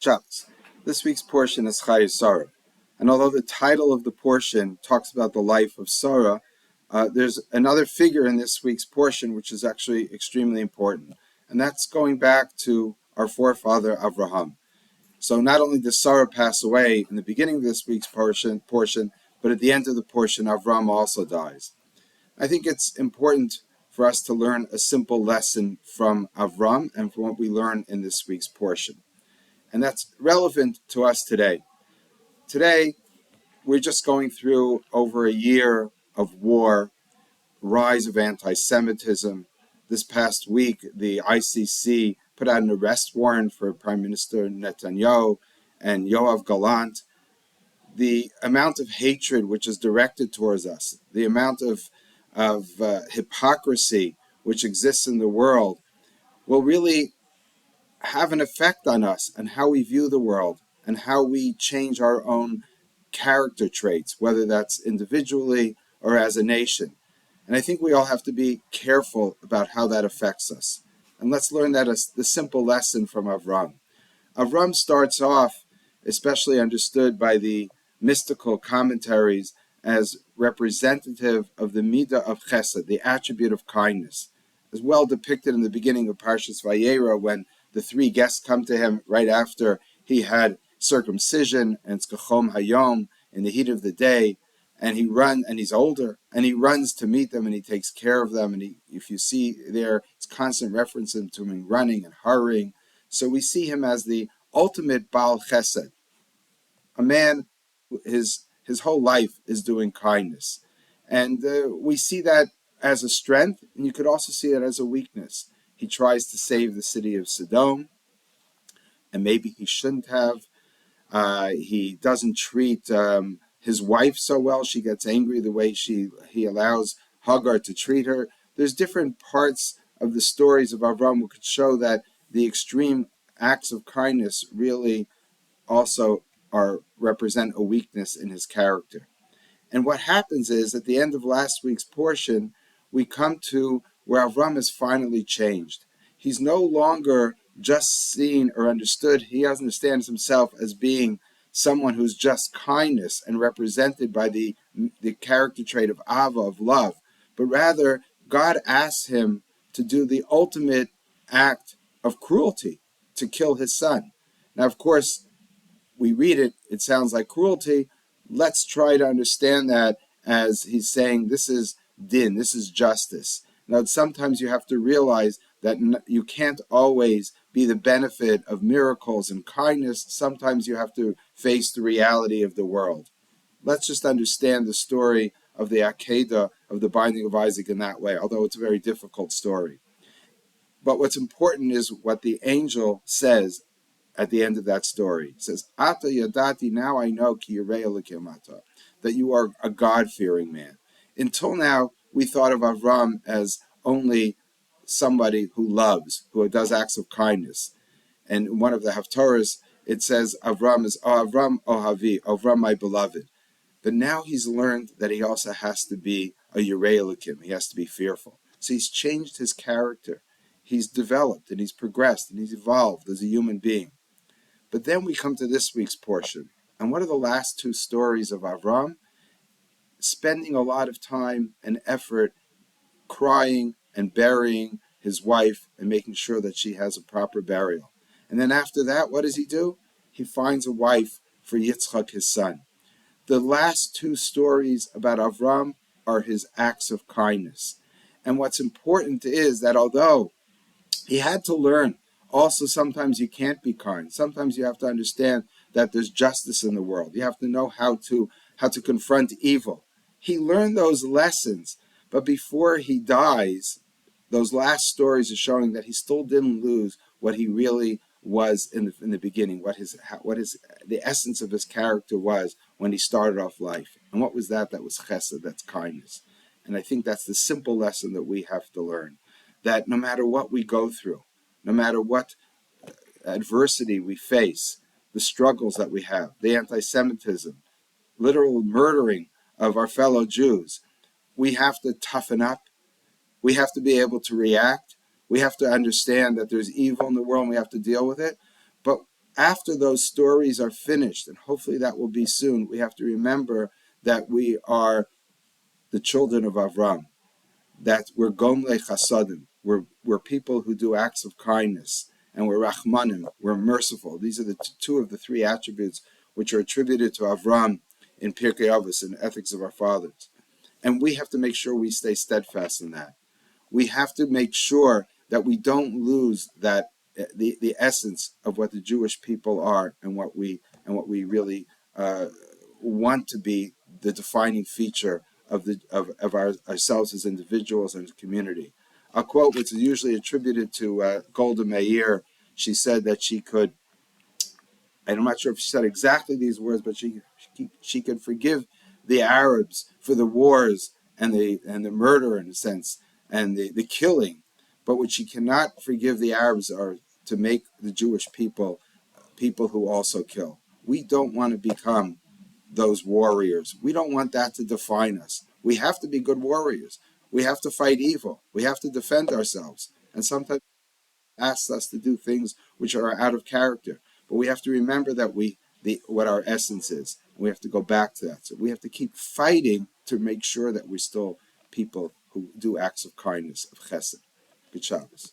Shabbos. This week's portion is Chayei Sarah. And although the title of the portion talks about the life of Sarah, there's another figure in this week's portion which is actually extremely important. And that's going back to our forefather Avraham. So not only does Sarah pass away in the beginning of this week's portion, but at the end of the portion, Avram also dies. I think it's important for us to learn a simple lesson from Avram and from what we learn in this week's portion. And that's relevant to us today. Today, we're just going through over a year of war, rise of anti-Semitism. This past week, the ICC put out an arrest warrant for Prime Minister Netanyahu and Yoav Gallant. The amount of hatred which is directed towards us, the amount of hypocrisy which exists in the world will really have an effect on us and how we view the world and how we change our own character traits, whether that's individually or as a nation. And I think we all have to be careful about how that affects us. And let's learn that as the simple lesson from Avram. Avram starts off, especially understood by the mystical commentaries, as representative of the midah of chesed, the attribute of kindness, as well depicted in the beginning of Parshas Vayera when the three guests come to him right after he had circumcision and tzchachom hayom in the heat of the day, and he's older, and he runs to meet them, and he takes care of them, and if you see there, it's constant reference to him running and hurrying. So we see him as the ultimate Baal Chesed, a man. His whole life is doing kindness, and we see that as a strength, and you could also see it as a weakness. He tries to save the city of Sodom, and maybe he shouldn't have. He doesn't treat his wife so well. She gets angry the way he allows Hagar to treat her. There's different parts of the stories of Avram who could show that the extreme acts of kindness really also represent a weakness in his character. And what happens is, at the end of last week's portion, we come to where Avram is finally changed. He's no longer just seen or understood. He understands himself as being someone who's just kindness and represented by the character trait of Ava, of love. But rather, God asks him to do the ultimate act of cruelty, to kill his son. Now, of course, we read it, it sounds like cruelty. Let's try to understand that as he's saying this is din, this is justice. Now, sometimes you have to realize that you can't always be the benefit of miracles and kindness. Sometimes you have to face the reality of the world. Let's just understand the story of the Akedah, of the binding of Isaac in that way, although it's a very difficult story. But what's important is what the angel says at the end of that story. It says, Ata yadati, now I know ki yirei Elokim ata, that you are a God-fearing man. Until now, we thought of Avram as only somebody who loves, who does acts of kindness. And in one of the Haftarahs, it says Avram is Avram Ohavi, Avram my beloved. But now he's learned that he also has to be a Yirei Elokim. He has to be fearful. So he's changed his character. He's developed and he's progressed and he's evolved as a human being. But then we come to this week's portion. And what are the last two stories of Avram? Spending a lot of time and effort crying and burying his wife and making sure that she has a proper burial. And then after that, what does he do? He finds a wife for Yitzchak, his son. The last two stories about Avram are his acts of kindness. And what's important is that although he had to learn, also sometimes you can't be kind. Sometimes you have to understand that there's justice in the world. You have to know how to confront evil. He learned those lessons, but before he dies, those last stories are showing that he still didn't lose what he really was in the beginning, what the essence of his character was when he started off life. And what was that? That was chesed, that's kindness. And I think that's the simple lesson that we have to learn, that no matter what we go through, no matter what adversity we face, the struggles that we have, the anti-Semitism, literal murdering of our fellow Jews, we have to toughen up. We have to be able to react. We have to understand that there's evil in the world and we have to deal with it. But After those stories are finished, and hopefully that will be soon, we have to remember that we are the children of Avram, that we're gomle chasadim, we're people who do acts of kindness, and we're rachmanim, we're merciful. These are the two of the three attributes which are attributed to Avram in Pirkei Avos, in the Ethics of Our Fathers. And we have to make sure we stay steadfast in that. We have to make sure that we don't lose that the essence of what the Jewish people are, and what we really want to be the defining feature of ourselves as individuals and community. A quote which is usually attributed to Golda Meir. She said that she could, and I'm not sure if she said exactly these words, but she could forgive the Arabs for the wars and the murder, in a sense, and the killing, but what she cannot forgive the Arabs are to make the Jewish people who also kill. We don't want to become those warriors. We don't want that to define us. We have to be good warriors. We have to fight evil. We have to defend ourselves. And sometimes asks us to do things which are out of character. But we have to remember that what our essence is. We have to go back to that. So we have to keep fighting to make sure that we're still people who do acts of kindness, of chesed. Good Shabbos.